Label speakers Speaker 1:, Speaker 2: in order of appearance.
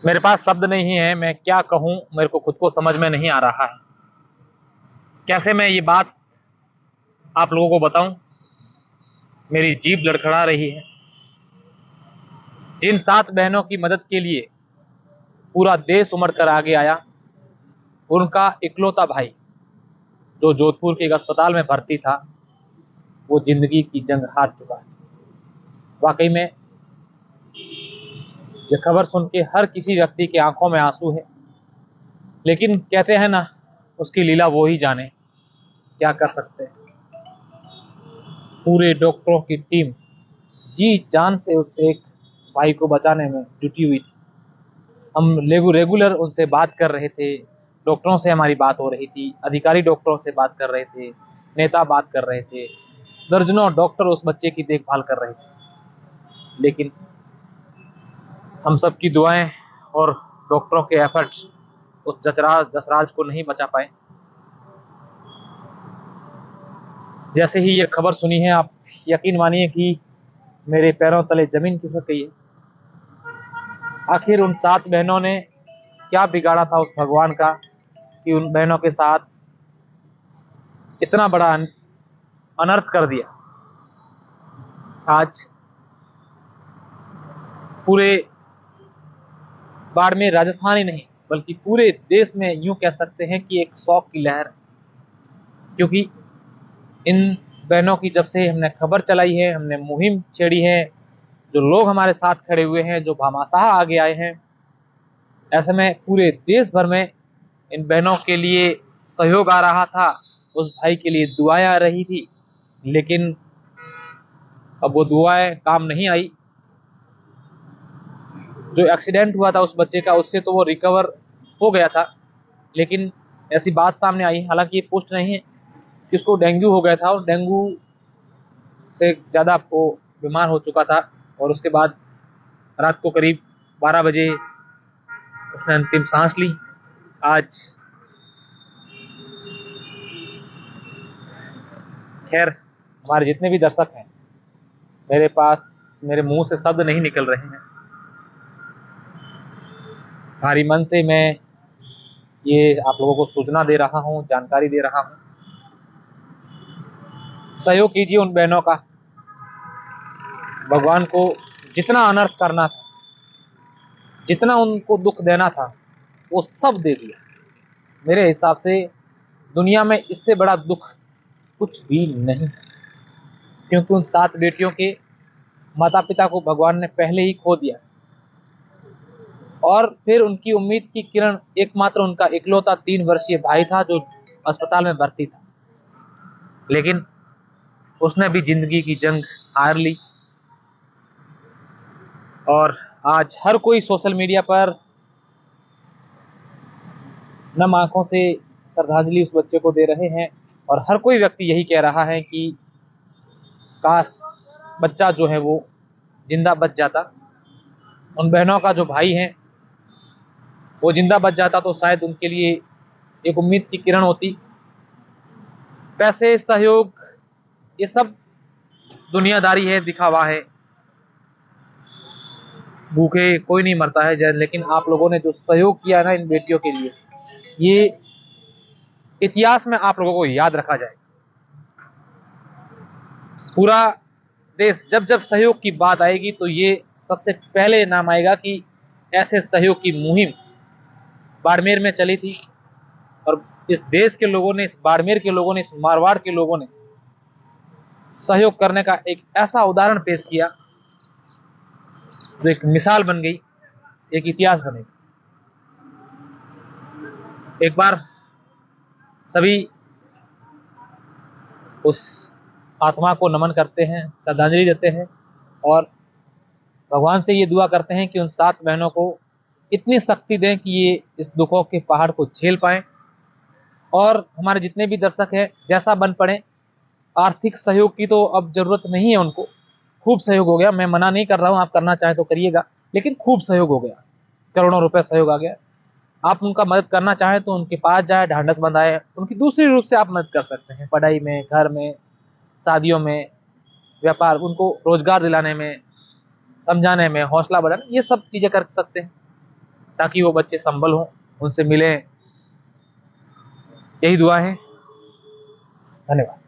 Speaker 1: मेरे पास शब्द नहीं है, मैं क्या कहूं, मेरे को खुद को समझ में नहीं आ रहा है। कैसे मैं ये बात आप लोगों को बताऊं, मेरी जीभ लड़खड़ा रही है। जिन 7 बहनों की मदद के लिए पूरा देश उमड़ कर आगे आया, उनका इकलौता भाई जो जोधपुर के एक अस्पताल में भर्ती था, वो जिंदगी की जंग हार चुका है। वाकई में ये खबर सुन के हर किसी व्यक्ति की आंखों में आंसू है। लेकिन कहते हैं ना, उसकी लीला वो ही जाने, क्या कर सकते हैं। पूरे डॉक्टरों की टीम जी जान से उस एक भाई को बचाने में जुटी हुई थी। हम रेगुलर उनसे बात कर रहे थे, डॉक्टरों से हमारी बात हो रही थी, अधिकारी डॉक्टरों से बात कर रहे थे, नेता बात कर रहे थे, दर्जनों डॉक्टर उस बच्चे की देखभाल कर रहे थे। लेकिन हम सब की दुआएं और डॉक्टरों के एफर्ट्स उस जसराज को नहीं बचा पाए। जैसे ही ये खबर सुनी है, आप यकीन मानिए कि मेरे पैरों तले जमीन खिसक गई है। आखिर उन 7 बहनों ने क्या बिगाड़ा था उस भगवान का कि उन बहनों के साथ इतना बड़ा अनर्थ कर दिया। आज पूरे बाड़मेर, राजस्थान ही नहीं बल्कि पूरे देश में यूं कह सकते हैं कि एक शौक की लहर, क्योंकि इन बहनों की जब से हमने खबर चलाई है, हमने मुहिम छेड़ी है, जो लोग हमारे साथ खड़े हुए हैं, जो भामाशाह आगे आए हैं, ऐसे में पूरे देश भर में इन बहनों के लिए सहयोग आ रहा था, उस भाई के लिए दुआएं आ रही थी। लेकिन अब वो दुआएं काम नहीं आई। जो एक्सीडेंट हुआ था उस बच्चे का, उससे तो वो रिकवर हो गया था, लेकिन ऐसी बात सामने आई, हालांकि ये पोस्ट नहीं है, कि उसको डेंगू हो गया था और डेंगू से ज़्यादा वो बीमार हो चुका था। और उसके बाद रात को करीब 12 बजे उसने अंतिम सांस ली। आज खैर, हमारे जितने भी दर्शक हैं, मेरे पास मेरे मुंह से शब्द नहीं निकल रहे हैं। भारी मन से मैं ये आप लोगों को सूचना दे रहा हूँ, जानकारी दे रहा हूँ। सहयोग कीजिए उन बहनों का। भगवान को जितना अनर्थ करना था, जितना उनको दुख देना था, वो सब दे दिया। मेरे हिसाब से दुनिया में इससे बड़ा दुख कुछ भी नहीं, क्योंकि उन 7 बेटियों के माता पिता को भगवान ने पहले ही खो दिया, और फिर उनकी उम्मीद की किरण एकमात्र उनका इकलौता 3 वर्षीय भाई था जो अस्पताल में भर्ती था। लेकिन उसने भी जिंदगी की जंग हार ली। और आज हर कोई सोशल मीडिया पर नम आंखों से श्रद्धांजलि उस बच्चे को दे रहे हैं, और हर कोई व्यक्ति यही कह रहा है कि काश बच्चा जो है वो जिंदा बच जाता, उन बहनों का जो भाई है वो जिंदा बच जाता, तो शायद उनके लिए एक उम्मीद की किरण होती। पैसे, सहयोग, ये सब दुनियादारी है, दिखावा है। भूखे कोई नहीं मरता है, लेकिन आप लोगों ने जो सहयोग किया ना इन बेटियों के लिए, ये इतिहास में आप लोगों को याद रखा जाए। पूरा देश जब जब सहयोग की बात आएगी तो ये सबसे पहले नाम आएगा कि ऐसे सहयोग की मुहिम बाड़मेर में चली थी, और इस देश के लोगों ने, इस बाड़मेर के लोगों ने, इस मारवाड़ के लोगों ने सहयोग करने का एक ऐसा उदाहरण पेश किया जो एक मिसाल बन गई, एक इतिहास बनेगा। एक बार सभी उस आत्मा को नमन करते हैं, श्रद्धांजलि देते हैं, और भगवान से ये दुआ करते हैं कि उन 7 बहनों को इतनी शक्ति दें कि ये इस दुखों के पहाड़ को झेल पाएं। और हमारे जितने भी दर्शक हैं, जैसा बन पड़े, आर्थिक सहयोग की तो अब जरूरत नहीं है उनको, खूब सहयोग हो गया। मैं मना नहीं कर रहा हूँ, आप करना चाहें तो करिएगा, लेकिन खूब सहयोग हो गया, करोड़ों रुपए सहयोग आ गया। आप उनका मदद करना चाहें तो उनके पास जाए, ढांढस बंधाए, उनकी दूसरी रूप से आप मदद कर सकते हैं, पढ़ाई में, घर में, शादियों में, व्यापार, उनको रोजगार दिलाने में, समझाने में, हौसला बढ़ाने, ये सब चीजें कर सकते हैं ताकि वो बच्चे संबल हों, उनसे मिलें। यही दुआ है। धन्यवाद।